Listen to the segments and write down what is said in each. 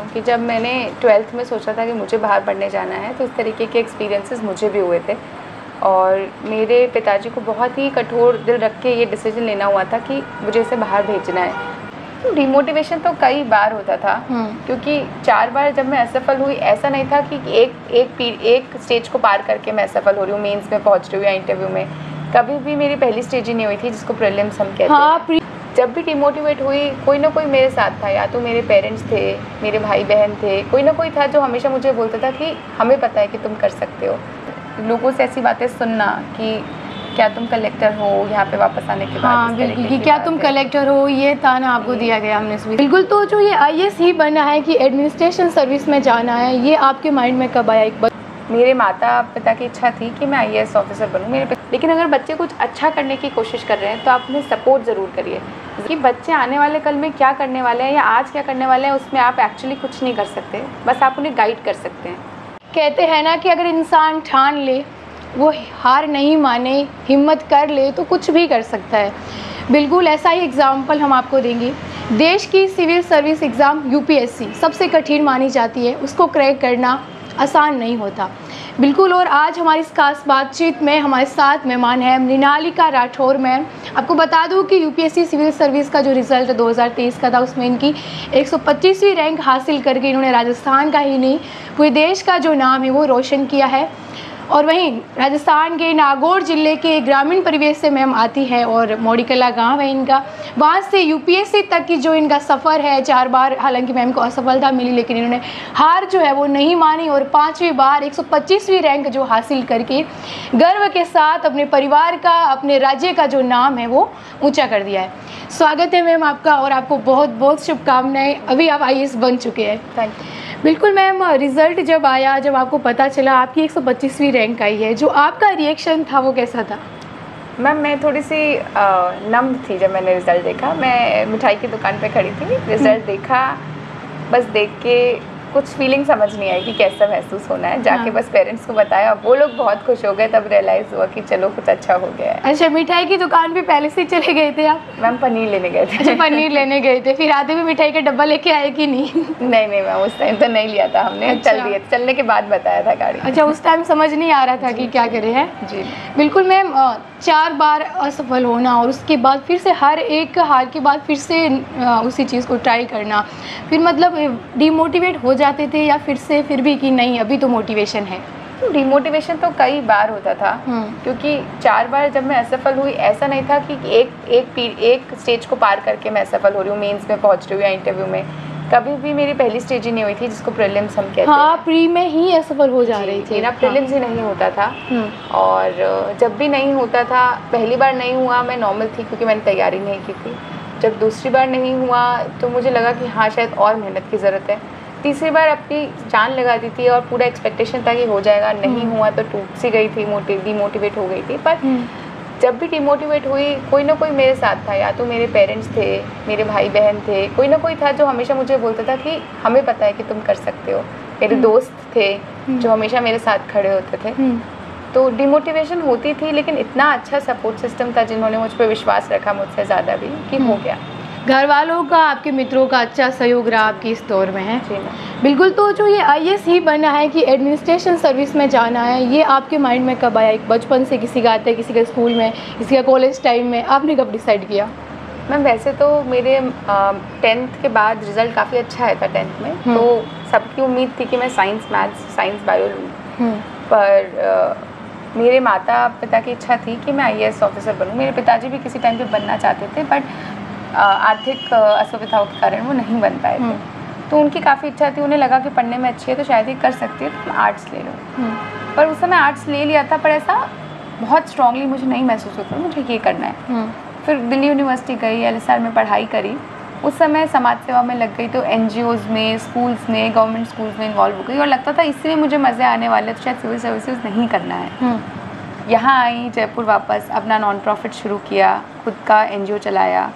हूँ कि जब मैंने 12th में सोचा था कि मुझे बाहर पढ़ने जाना है, तो इस तरीके के एक्सपीरियंसेस मुझे भी हुए थे और मेरे पिताजी को बहुत ही कठोर दिल रख के ये डिसीजन लेना हुआ था कि मुझे इसे बाहर भेजना है। तो डिमोटिवेशन तो कई बार होता था, क्योंकि 4 बार जब मैं असफल हुई, ऐसा नहीं था कि एक स्टेज को पार करके मैं असफल हो रही हूँ, मेंस में पहुँच रही हूँ या इंटरव्यू में। कभी भी मेरी पहली स्टेज ही नहीं हुई थी, जिसको प्रीलिम्स हम कहते हैं। जब भी डिमोटिवेट हुई, कोई ना कोई मेरे साथ था, या तो मेरे पेरेंट्स थे, मेरे भाई बहन थे, कोई ना कोई था जो हमेशा मुझे बोलता था कि हमें पता है कि तुम कर सकते हो। लोगों से ऐसी बातें सुनना कि क्या तुम कलेक्टर हो यहाँ पे वापस आने के बाद। हाँ बिल्कुल, कि क्या तुम कलेक्टर हो, ये ताना आपको दिया गया हमने से। बिल्कुल, तो जो ये IAS ही बनना है कि एडमिनिस्ट्रेशन सर्विस में जाना है, ये आपके माइंड में कब आया? एक बार मेरे माता पिता की इच्छा थी कि मैं IAS ऑफिसर बनूँ लेकिन अगर बच्चे कुछ अच्छा करने की कोशिश कर रहे हैं तो आप उन्हें सपोर्ट ज़रूर करिए कि बच्चे आने वाले कल में क्या करने वाले हैं या आज क्या करने वाले हैं, उसमें आप एक्चुअली कुछ नहीं कर सकते, बस आप उन्हें गाइड कर सकते हैं। कहते हैं ना कि अगर इंसान ठान ले, वो हार नहीं माने, हिम्मत कर ले तो कुछ भी कर सकता है। बिल्कुल ऐसा ही एग्जाम्पल हम आपको देंगे। देश की सिविल सर्विस एग्ज़ाम UPSC सबसे कठिन मानी जाती है, उसको क्रैक करना आसान नहीं होता। बिल्कुल, और आज हमारी इस खास बातचीत में हमारे साथ मेहमान है मृणालिका राठौर मैम। आपको बता दूं कि UPSC सिविल सर्विस का जो रिज़ल्ट 2023 का था, उसमें इनकी 125वीं रैंक हासिल करके इन्होंने राजस्थान का ही नहीं पूरे देश का जो नाम है वो रोशन किया है। और वहीं राजस्थान के नागौर ज़िले के ग्रामीण परिवेश से मैम आती है और मोड़ीकला गांव है इनका। वहाँ से UPSC तक की जो इनका सफ़र है, 4 बार हालांकि मैम को असफलता मिली, लेकिन इन्होंने हार जो है वो नहीं मानी और 5वीं बार 125वीं रैंक जो हासिल करके गर्व के साथ अपने परिवार का, अपने राज्य का जो नाम है वो ऊँचा कर दिया है। स्वागत है मैम आपका और आपको बहुत बहुत शुभकामनाएँ। अभी आप IAS बन चुके हैं। Thank you. बिल्कुल मैम, रिज़ल्ट जब आया, जब आपको पता चला आपकी 125वीं रैंक आई है, जो आपका रिएक्शन था वो कैसा था? मैम मैं थोड़ी सी नम थी जब मैंने रिज़ल्ट देखा। मैं मिठाई की दुकान पे खड़ी थी, रिज़ल्ट देखा, बस देख के कुछ फीलिंग समझ नहीं आई कि कैसा महसूस होना है। जाके बस पेरेंट्स को बताया, वो लोग बहुत खुश हो गए, तब रियलाइज़ हुआ कि चलो कुछ अच्छा हो गया है। अच्छा, मिठाई की दुकान पे पहले से चले गए थे आप? मैम पनीर लेने गए थे। अच्छा, पनीर लेने गए थे, फिर आते भी मिठाई का डब्बा लेके आए कि नहीं? नहीं मैम, उस टाइम तो नहीं लिया था हमने। अच्छा। चल दिए, चलने के बाद बताया था गाड़ी। अच्छा, उस टाइम समझ नहीं आ रहा था कि क्या करे हैं जी। बिल्कुल मैम, 4 बार असफल होना और उसके बाद फिर से हर एक हार के बाद फिर से उसी चीज़ को ट्राई करना, फिर मतलब डिमोटिवेट हो जाते थे या फिर भी कि नहीं अभी तो मोटिवेशन है? डिमोटिवेशन तो कई बार होता था, क्योंकि 4 बार जब मैं असफल हुई, ऐसा नहीं था कि एक स्टेज को पार करके मैं असफल हो रही हूँ, मेंस में पहुँच रही हूँ या इंटरव्यू में। कभी भी मेरी पहली स्टेज ही नहीं हुई थी, जिसको प्रीलिम्स हम कहते हैं। हाँ, प्री में ही असफल हो जा रही थी। मेरा प्रीलिम्स ही नहीं होता था और जब भी नहीं होता था, पहली बार नहीं हुआ मैं नॉर्मल थी क्योंकि मैंने तैयारी नहीं की थी। जब दूसरी बार नहीं हुआ तो मुझे लगा कि हाँ शायद और मेहनत की ज़रूरत है। तीसरी बार अपनी जान लगा दी थी और पूरा एक्सपेक्टेशन था कि हो जाएगा, नहीं हुआ तो टूट सी गई थी, डिमोटिवेट हो गई थी। पर जब भी डिमोटिवेट हुई, कोई ना कोई मेरे साथ था, या तो मेरे पेरेंट्स थे, मेरे भाई बहन थे, कोई ना कोई था जो हमेशा मुझे बोलता था कि हमें पता है कि तुम कर सकते हो। मेरे दोस्त थे जो हमेशा मेरे साथ खड़े होते थे। तो डिमोटिवेशन होती थी, लेकिन इतना अच्छा सपोर्ट सिस्टम था जिन्होंने मुझ पर विश्वास रखा, मुझसे ज़्यादा भी, कि हो गया। घर वालों का, आपके मित्रों का अच्छा सहयोग रहा आपकी इस दौर में है। जी बिल्कुल, तो जो ये IAS ही बनना है कि एडमिनिस्ट्रेशन सर्विस में जाना है, ये आपके माइंड में कब आया? एक बचपन से किसी का आता है, किसी का स्कूल में, किसी का कॉलेज टाइम में, आपने कब डिसाइड किया? मैम वैसे तो मेरे 10th के बाद रिज़ल्ट काफ़ी अच्छा आया था 10th में, तो सबकी उम्मीद थी कि मैं साइंस, मैथ्स, साइंस बायो लूँ। पर मेरे माता पिता की इच्छा थी कि मैं IAS ऑफिसर बनूँ। मेरे पिताजी भी किसी टाइम पे बनना चाहते थे, बट आर्थिक असुविधाओं के कारण वो नहीं बन पाए थे। तो उनकी काफ़ी इच्छा थी, उन्हें लगा कि पढ़ने में अच्छी है तो शायद ही कर सकती है, तो मैं आर्ट्स ले लूँ। पर उस समय आर्ट्स ले लिया था, पर ऐसा बहुत स्ट्रांगली मुझे नहीं महसूस होता मुझे ये करना है। फिर दिल्ली यूनिवर्सिटी गई, LSR में पढ़ाई करी। उस समय समाज सेवा में लग गई, तो NGOs में, स्कूल्स में, गवर्नमेंट स्कूल्स में इन्वॉल्व हो गई और लगता था इससे मुझे मज़े आने वाले, तो शायद सिविल सर्विसेज नहीं करना है। यहाँ आई जयपुर वापस, अपना नॉन प्रॉफिट शुरू किया, खुद का NGO चलाया।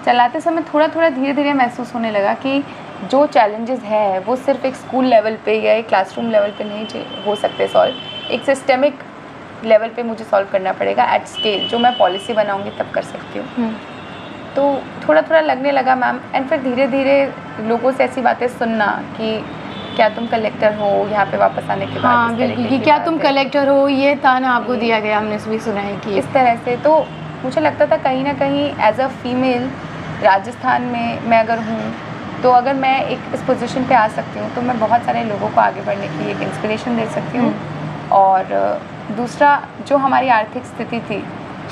चलाते समय थोड़ा थोड़ा धीरे धीरे महसूस होने लगा कि जो चैलेंजेस है वो सिर्फ एक स्कूल लेवल पे या एक क्लासरूम लेवल पे नहीं हो सकते सॉल्व, एक सिस्टेमिक लेवल पे मुझे सॉल्व करना पड़ेगा एट स्केल, जो मैं पॉलिसी बनाऊंगी तब कर सकती हूँ। तो थोड़ा थोड़ा लगने लगा मैम। एंड फिर धीरे धीरे लोगों से ऐसी बातें सुनना कि क्या तुम कलेक्टर हो यहाँ पे वापस आने के बाद। हाँ बिल्कुल, कि क्या तुम कलेक्टर हो, ये ताना आपको दिया गया, हमने भी सुना है कि इस तरह से। तो मुझे लगता था कहीं ना कहीं एज अ फीमेल राजस्थान में मैं अगर हूँ तो अगर मैं एक इस पोजीशन पे आ सकती हूँ तो मैं बहुत सारे लोगों को आगे बढ़ने की एक इंस्पिरेशन दे सकती हूँ। और दूसरा जो हमारी आर्थिक स्थिति थी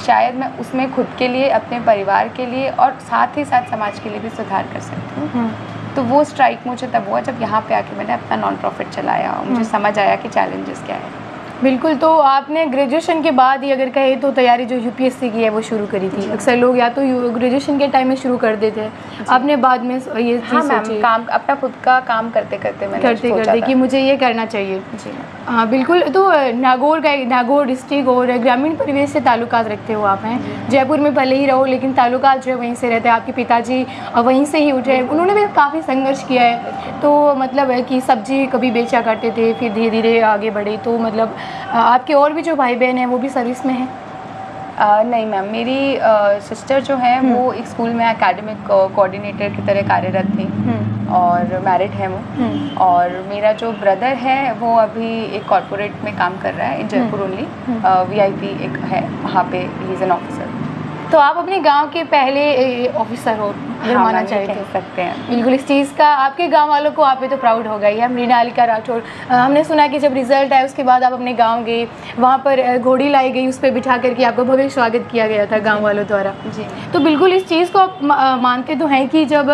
शायद मैं उसमें खुद के लिए, अपने परिवार के लिए और साथ ही साथ समाज के लिए भी सुधार कर सकती हूँ। तो वो स्ट्राइक मुझे तब हुआ जब यहाँ पे आके मैंने अपना नॉन प्रॉफिट चलाया और मुझे समझ आया कि चैलेंजेस क्या है। बिल्कुल। तो आपने ग्रेजुएशन के बाद ही अगर कहे तो तैयारी जो यूपीएससी की है वो शुरू करी थी। अक्सर लोग या तो ग्रेजुएशन के टाइम में शुरू कर देते हैं, आपने बाद में ये चीज़ सोची? काम अपना खुद का काम करते करते मैंने करते कि मुझे ये करना चाहिए। जी हाँ बिल्कुल। तो नागौर डिस्ट्रिक्ट और ग्रामीण परिवेश से ताल्लुकात रखते हो आप, हैं जयपुर में भले ही रहो लेकिन ताल्लुकात जो है वहीं से रहते हैं। आपके पिताजी वहीं से ही उठे, उन्होंने भी काफ़ी संघर्ष किया है। तो मतलब है कि सब्जी कभी बेचा करते थे, फिर धीरे धीरे आगे बढ़े। तो मतलब आपके और भी जो भाई बहन हैं वो भी सर्विस में हैं? नहीं मैम, मेरी सिस्टर जो है वो एक स्कूल में एकेडमिक कोऑर्डिनेटर की तरह कार्यरत थी और मैरिड है वो। और मेरा जो ब्रदर है वो अभी एक कॉर्पोरेट में काम कर रहा है इन जयपुर ओनली, VIP एक है वहाँ पे, ही इज़ एन ऑफिसर। तो आप अपने गांव के पहले ऑफिसर हो अगर माना चाहे तो? सकते हैं बिल्कुल। इस चीज़ का आपके गांव वालों को आप पे तो प्राउड होगा ही। हम मृणालिका राठौर, हमने सुना कि जब रिजल्ट आया उसके बाद आप अपने गांव गए, वहां पर घोड़ी लाई गई, उस पर बिठा करके आपका भव्य स्वागत किया गया था गांव वालों द्वारा। जी। तो बिल्कुल इस चीज़ को आप मानते तो हैं कि जब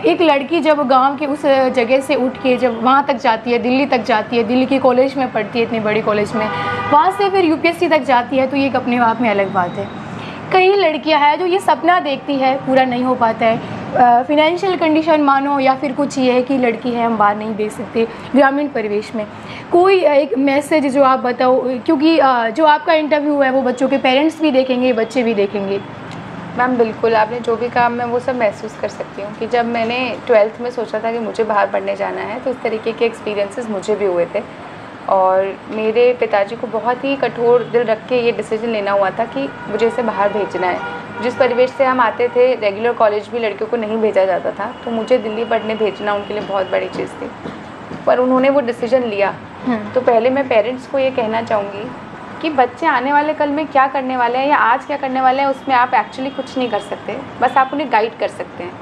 एक लड़की जब गाँव के उस जगह से उठ के जब वहाँ तक जाती है, दिल्ली तक जाती है, दिल्ली की कॉलेज में पढ़ती है, इतनी बड़ी कॉलेज में, वहाँ से फिर UPSC तक जाती है, तो ये एक अपने आप में अलग बात है। कई लड़कियां हैं जो ये सपना देखती है, पूरा नहीं हो पाता है, फिनेंशियल कंडीशन मानो या फिर कुछ ये है कि लड़की है हम बाहर नहीं भेज सकते ग्रामीण परिवेश में। कोई एक मैसेज जो आप बताओ, क्योंकि जो आपका इंटरव्यू है वो बच्चों के पेरेंट्स भी देखेंगे, बच्चे भी देखेंगे। मैम बिल्कुल, आपने जो भी कहा मैं वो सब महसूस कर सकती हूँ कि जब मैंने 12th में सोचा था कि मुझे बाहर पढ़ने जाना है तो इस तरीके के एक्सपीरियंसेस मुझे भी हुए थे। और मेरे पिताजी को बहुत ही कठोर दिल रख के ये डिसीजन लेना हुआ था कि मुझे इसे बाहर भेजना है। जिस परिवेश से हम आते थे, रेगुलर कॉलेज भी लड़कियों को नहीं भेजा जाता था, तो मुझे दिल्ली पढ़ने भेजना उनके लिए बहुत बड़ी चीज़ थी। पर उन्होंने वो डिसीजन लिया। तो पहले मैं पेरेंट्स को ये कहना चाहूँगी कि बच्चे आने वाले कल में क्या करने वाले हैं या आज क्या करने वाले हैं उसमें आप एक्चुअली कुछ नहीं कर सकते, बस आप उन्हें गाइड कर सकते हैं।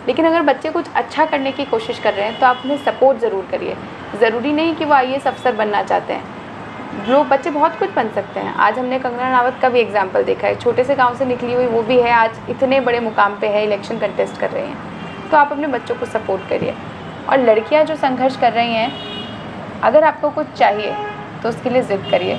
लेकिन अगर बच्चे कुछ अच्छा करने की कोशिश कर रहे हैं तो आप उन्हें सपोर्ट ज़रूर करिए। ज़रूरी नहीं कि वो IAS अफसर बनना चाहते हैं, जो बच्चे बहुत कुछ बन सकते हैं। आज हमने कंगना रनावत का भी एग्जाम्पल देखा है, छोटे से गांव से निकली हुई वो भी है, आज इतने बड़े मुकाम पे है, इलेक्शन कंटेस्ट कर रही हैं। तो आप अपने बच्चों को सपोर्ट करिए। और लड़कियाँ जो संघर्ष कर रही हैं, अगर आपको कुछ चाहिए तो उसके लिए ज़िद करिए,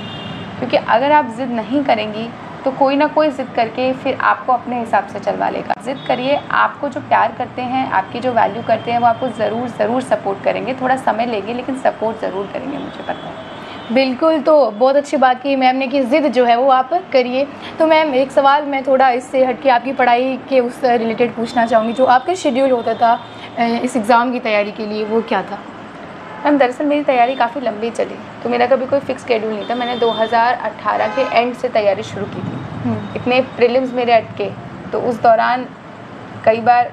क्योंकि अगर आप ज़िद नहीं करेंगी तो कोई ना कोई ज़िद करके फिर आपको अपने हिसाब से चलवा लेगा। ज़िद करिए, आपको जो प्यार करते हैं, आपकी जो वैल्यू करते हैं वो आपको ज़रूर सपोर्ट करेंगे। थोड़ा समय लेंगे लेकिन सपोर्ट ज़रूर करेंगे, मुझे पता है। बिल्कुल। तो बहुत अच्छी बात की मैम ने कि ज़िद जो है वो आप करिए। तो मैम एक सवाल मैं थोड़ा इससे हट के आपकी पढ़ाई के उस रिलेटेड पूछना चाहूँगी, जो आपका शेड्यूल होता था इस एग्ज़ाम की तैयारी के लिए, वो क्या था? मैम दरअसल मेरी तैयारी काफ़ी लंबी चली, तो मेरा कभी कोई फिक्स शेड्यूल नहीं था। मैंने 2018 के एंड से तैयारी शुरू की थी। इतने प्रीलिम्स मेरे अटके, तो उस दौरान कई बार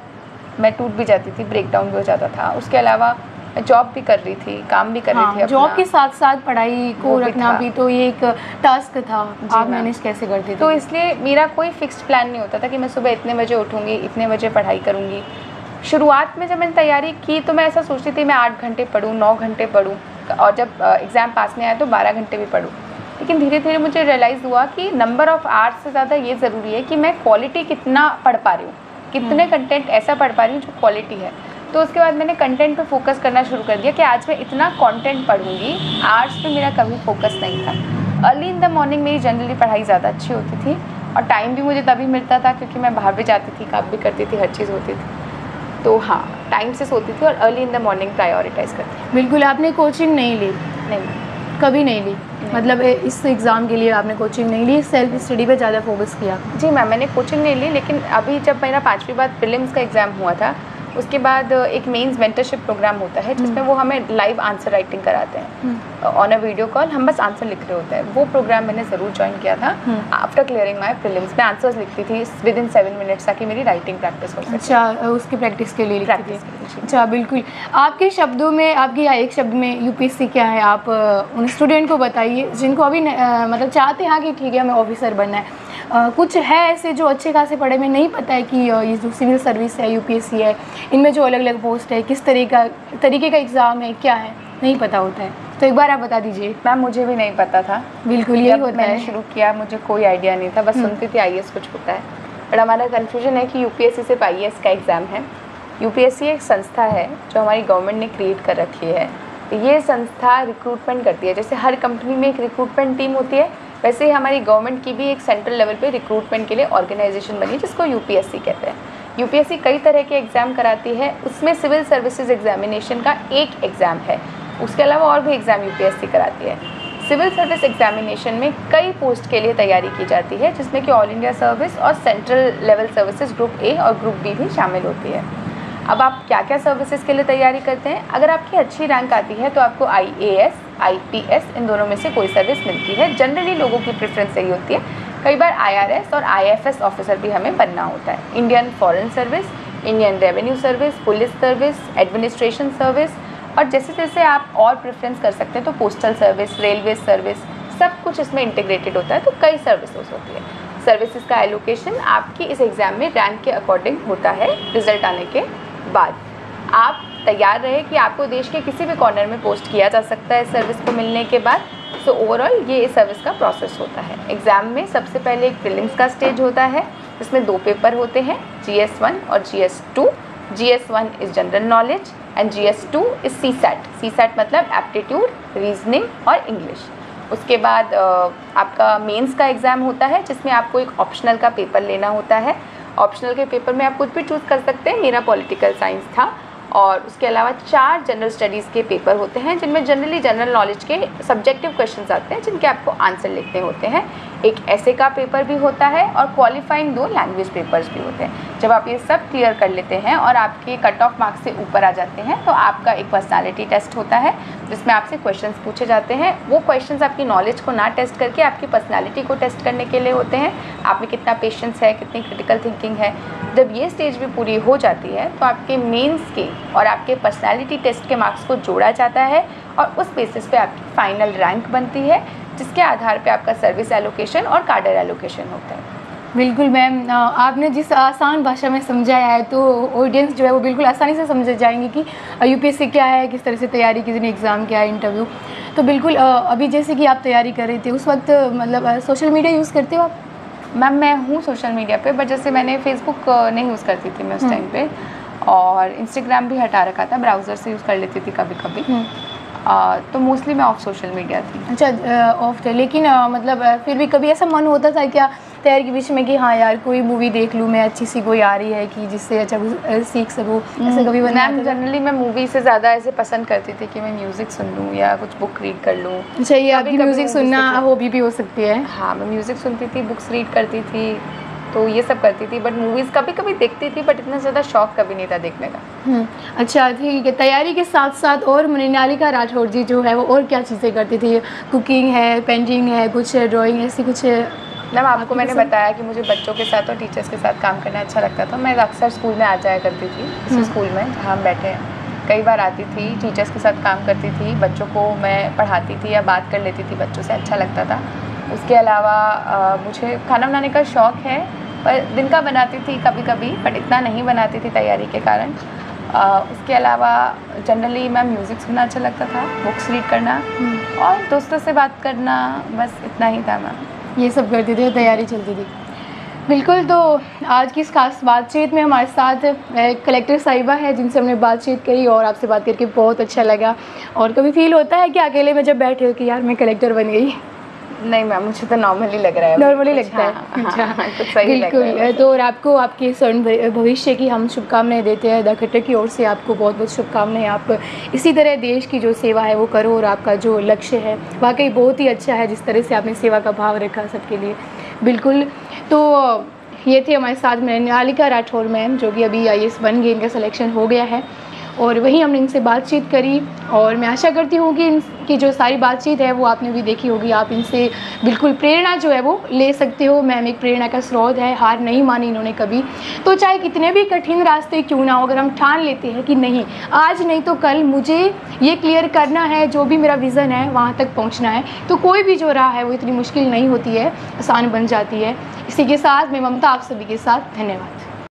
मैं टूट भी जाती थी, ब्रेकडाउन भी हो जाता था। उसके अलावा मैं जॉब भी कर रही थी, काम भी कर रही थी। जॉब के साथ साथ पढ़ाई को रखना भी तो ये एक टास्क था, आप मैनेज कैसे करते थे? तो इसलिए मेरा कोई फिक्स्ड प्लान नहीं होता था कि मैं सुबह इतने बजे उठूँगी, इतने बजे पढ़ाई करूँगी। शुरुआत में जब मैंने तैयारी की तो मैं ऐसा सोचती थी मैं 8 घंटे पढूँ, 9 घंटे पढूँ, और जब एग्ज़ाम पास में आया तो 12 घंटे भी पढूँ। लेकिन धीरे धीरे मुझे रियलाइज़ हुआ कि नंबर ऑफ़ आवर्स से ज़्यादा ये ज़रूरी है कि मैं क्वालिटी कितना पढ़ पा रही हूँ, कितने कंटेंट ऐसा पढ़ पा रही हूँ जो क्वालिटी है। तो उसके बाद मैंने कंटेंट पे फोकस करना शुरू कर दिया कि आज मैं इतना कंटेंट पढ़ूंगी। आर्ट्स पे मेरा कभी फोकस नहीं था। अर्ली इन द मॉर्निंग मेरी जनरली पढ़ाई ज़्यादा अच्छी होती थी और टाइम भी मुझे तभी मिलता था क्योंकि मैं बाहर भी जाती थी, काम भी करती थी, हर चीज़ होती थी। तो हाँ, टाइम से सोती थी और early in the morning prioritize करती थी। बिल्कुल। आपने कोचिंग नहीं ली? नहीं, कभी नहीं ली? मतलब इस एग्ज़ाम के लिए आपने कोचिंग नहीं ली, सेल्फ स्टडी पे ज़्यादा फोकस किया? जी मैम, मैंने कोचिंग नहीं ली, लेकिन अभी जब मेरा 5वीं बार प्रीलिम्स का एग्ज़ाम हुआ था उसके बाद एक मेंस मेंटरशिप प्रोग्राम होता है जिसमें वो हमें लाइव आंसर राइटिंग कराते हैं ऑन अ वीडियो कॉल, हम बस आंसर लिख रहे होते हैं। वो प्रोग्राम मैंने ज़रूर ज्वाइन किया था। आफ्टर क्लियरिंग माई प्रीलिम्स मैं आंसर्स लिखती थी विद इन 7 मिनट्स ताकि मेरी राइटिंग प्रैक्टिस हो सके। अच्छा, उसकी प्रैक्टिस के लिए लिखती थी। अच्छा, बिल्कुल। आपके शब्दों में, आपके या एक शब्द में यूपीएससी क्या है, आप उन स्टूडेंट को बताइए जिनको अभी मतलब चाहते हैं कि ठीक है हमें ऑफिसर बनना है। कुछ है ऐसे जो अच्छे खासे पढ़े में नहीं पता है कि ये जो सिविल सर्विस है, यूपीएससी है, इनमें जो अलग अलग पोस्ट है, किस तरीके का एग्ज़ाम है, क्या है, नहीं पता होता है, तो एक बार आप बता दीजिए। मैम मुझे भी नहीं पता था, बिल्कुल यही होता है। मैंने शुरू किया मुझे कोई आइडिया नहीं था, बस सुनती थी आईएएस कुछ होता है। बट हमारा कन्फ्यूजन है कि यूपीएससी सिर्फ आईएएस का एग्ज़ाम है। यूपीएससी एक संस्था है जो हमारी गवर्नमेंट ने क्रिएट कर रखी है। ये संस्था रिक्रूटमेंट करती है, जैसे हर कंपनी में एक रिक्रूटमेंट टीम होती है, वैसे ही हमारी गवर्नमेंट की भी एक सेंट्रल लेवल पे रिक्रूटमेंट के लिए ऑर्गेनाइजेशन बनी जिसको यूपीएससी कहते हैं। यूपीएससी कई तरह के एग्ज़ाम कराती है, उसमें सिविल सर्विसेज एग्जामिनेशन का एक एग्ज़ाम है, उसके अलावा और भी एग्ज़ाम यूपीएससी कराती है। सिविल सर्विस एग्जामिनेशन में कई पोस्ट के लिए तैयारी की जाती है जिसमें कि ऑल इंडिया सर्विस और central level services group A और ग्रुप बी भी शामिल होती है। अब आप क्या क्या सर्विसेज के लिए तैयारी करते हैं, अगर आपकी अच्छी रैंक आती है तो आपको आईएएस, आईपीएस इन दोनों में से कोई सर्विस मिलती है। जनरली लोगों की प्रेफरेंस यही होती है। कई बार आईआरएस और आईएफएस ऑफिसर भी हमें बनना होता है। Indian foreign service, Indian revenue service, police service, administration service, और जैसे जैसे आप और प्रेफरेंस कर सकते हैं तो पोस्टल सर्विस, रेलवे सर्विस, सब कुछ इसमें इंटीग्रेटेड होता है, तो कई सर्विसेज होती है। सर्विसेज का एलोकेशन आपकी इस एग्ज़ाम में रैंक के अकॉर्डिंग होता है। रिजल्ट आने के बाद आप तैयार रहे कि आपको देश के किसी भी कॉर्नर में पोस्ट किया जा सकता है सर्विस को मिलने के बाद। सो ओवरऑल ये सर्विस का प्रोसेस होता है। एग्ज़ाम में सबसे पहले एक प्रीलिम्स का स्टेज होता है जिसमें 2 पेपर होते हैं, GS1 और GS2। GS1 is general knowledge and GS2 is CSAT। CSAT मतलब एप्टीट्यूड, रीजनिंग और इंग्लिश। उसके बाद आपका मेंस का एग्ज़ाम होता है जिसमें आपको एक ऑप्शनल का पेपर लेना होता है। ऑप्शनल के पेपर में आप कुछ भी चूज़ कर सकते हैं, मेरा पॉलिटिकल साइंस था। और उसके अलावा 4 जनरल स्टडीज़ के पेपर होते हैं जिनमें जनरली जनरल नॉलेज के सब्जेक्टिव क्वेश्चंस आते हैं जिनके आपको आंसर लिखने होते हैं। एक ऐसे का पेपर भी होता है और क्वालिफाइंग 2 लैंग्वेज पेपर्स भी होते हैं। जब आप ये सब क्लियर कर लेते हैं और आपके कट ऑफ मार्क्स से ऊपर आ जाते हैं तो आपका एक पर्सनालिटी टेस्ट होता है जिसमें आपसे क्वेश्चंस पूछे जाते हैं। वो क्वेश्चंस आपकी नॉलेज को ना टेस्ट करके आपकी पर्सनालिटी को टेस्ट करने के लिए होते हैं। आप में कितना पेशेंस है, कितनी क्रिटिकल थिंकिंग है। जब ये स्टेज भी पूरी हो जाती है तो आपके मेंस के और आपके पर्सनालिटी टेस्ट के मार्क्स को जोड़ा जाता है और उस बेसिस पे आपकी फाइनल रैंक बनती है जिसके आधार पे आपका सर्विस एलोकेशन और कार्डर एलोकेशन होता है। बिल्कुल मैम, आपने जिस आसान भाषा में समझाया है तो ऑडियंस जो है वो बिल्कुल आसानी से समझ जाएंगे कि यूपीएससी क्या है, किस तरह से तैयारी की, एग्ज़ाम क्या है, इंटरव्यू। तो बिल्कुल अभी जैसे कि आप तैयारी कर रहे थे उस वक्त मतलब सोशल मीडिया यूज़ करते हो आप? मैम मैं हूँ सोशल मीडिया पे, बट जैसे मैंने फेसबुक नहीं यूज़ करती थी मैं उस टाइम पे, और इंस्टाग्राम भी हटा रखा था, ब्राउज़र से यूज़ कर लेती थी कभी कभी। तो मोस्टली मैं ऑफ सोशल मीडिया थी। अच्छा, ऑफ थे, लेकिन मतलब फिर भी कभी ऐसा मन होता था क्या तैयारी के बीच में कि हाँ यार कोई मूवी देख लूँ मैं, अच्छी सी कोई आ रही है कि जिससे अच्छा सीख सकूँ, ऐसे कभी बना? जनरली मैं मूवी से ज़्यादा ऐसे पसंद करती थी कि मैं म्यूज़िक सुन लूँ या कुछ बुक रीड कर लूँ। अच्छा, ये आपकी म्यूज़िक सुनना हॉबी भी हो सकती है? हाँ, मैं म्यूज़िक सुनती थी, बुक्स रीड करती थी, तो ये सब करती थी। बट मूवीज़ कभी कभी देखती थी, बट इतना ज़्यादा शौक कभी नहीं था देखने का। अच्छा, ठीक है। तैयारी के साथ साथ और मृणालिका राठौर जी जो है वो और क्या चीज़ें करती थी? कुकिंग है, पेंटिंग है, कुछ ड्राइंग, ऐसी कुछ? मैम आपको मैंने बताया कि मुझे बच्चों के साथ और टीचर्स के साथ काम करना अच्छा लगता था। मैं अक्सर स्कूल में आ जाया करती थी, इसी स्कूल में जहाँ हम बैठे हैं। कई बार आती थी, टीचर्स के साथ काम करती थी, बच्चों को मैं पढ़ाती थी या बात कर लेती थी बच्चों से, अच्छा लगता था। उसके अलावा मुझे खाना बनाने का शौक़ है, पर दिन का बनाती थी कभी कभी, बट इतना नहीं बनाती थी तैयारी के कारण। उसके अलावा जनरली मैं म्यूज़िक सुनना अच्छा लगता था, बुक्स रीड करना और दोस्तों से बात करना, बस इतना ही था मैम। ये सब करती थी, तैयारी चलती थी। बिल्कुल, तो आज की इस खास बातचीत में हमारे साथ कलेक्टर साहिबा है जिनसे हमने बातचीत करी और आपसे बात करके बहुत अच्छा लगा। और कभी फील होता है कि अकेले में जब बैठे हो कि यार मैं कलेक्टर बन गई? नहीं मैम, मुझे तो नॉर्मली लग रहा है। नॉर्मली लगता है? अच्छा, बिल्कुल। तो और आपको आपके स्वर्ण भविष्य की हम शुभकामनाएं देते हैं। द खट्टर की ओर से आपको बहुत बहुत शुभकामनाएं। आप इसी तरह देश की जो सेवा है वो करो और आपका जो लक्ष्य है वाकई बहुत ही अच्छा है जिस तरह से आपने सेवा का भाव रखा सबके लिए। बिल्कुल। तो ये थे हमारे साथ में निहालिका राठौर मैम, जो कि अभी IAS बन गए, इनका सिलेक्शन हो गया है। और वहीं हमने इनसे बातचीत करी और मैं आशा करती हूँ कि इनकी जो सारी बातचीत है वो आपने भी देखी होगी। आप इनसे बिल्कुल प्रेरणा जो है वो ले सकते हो। मैम एक प्रेरणा का स्रोत है, हार नहीं मानी इन्होंने कभी। तो चाहे कितने भी कठिन रास्ते क्यों ना हो, अगर हम ठान लेते हैं कि नहीं, आज नहीं तो कल मुझे ये क्लियर करना है, जो भी मेरा विज़न है वहाँ तक पहुँचना है, तो कोई भी जो राह है वो इतनी मुश्किल नहीं होती है, आसान बन जाती है। इसी के साथ मैं ममता आप सभी के साथ, धन्यवाद।